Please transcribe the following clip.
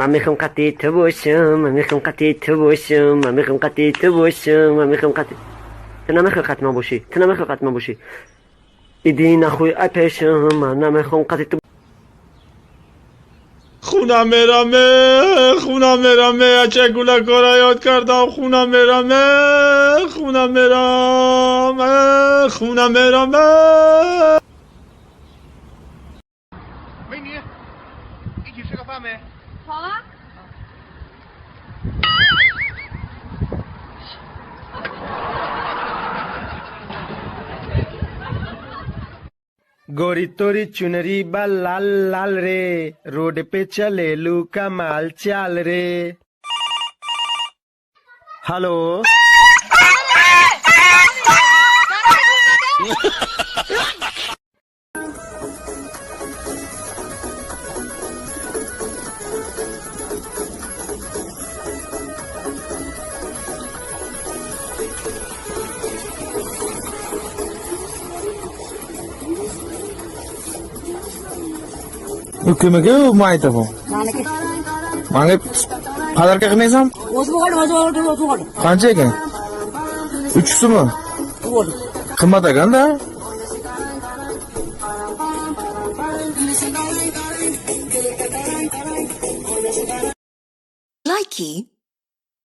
من میخوام قطعیت باشم، من میخوام قطعیت باشم، من میخوام قطعیت باشم، من میخوام قطعیت. تو نمیخوای قطع باشی، تو نمیخوای قطع باشی. ایدی نخوی اپشم، من نمیخوام قطعیت. خونم مرمه، خونم مرمه، چه گوله کارا یاد کردم. خونم مرمه، خونم مرمه، خونم مرمه.美女，一起吃个饭没？好啊。गोरी तोरी चुनरी बा लाल लाल रे, रोड पे चले लू कमाल चाल रे। Hello Hükümete mi ait bu? Mane kadar kakneysam? Qancha ekan? 3 mi? Qimmat ekan-da. Likey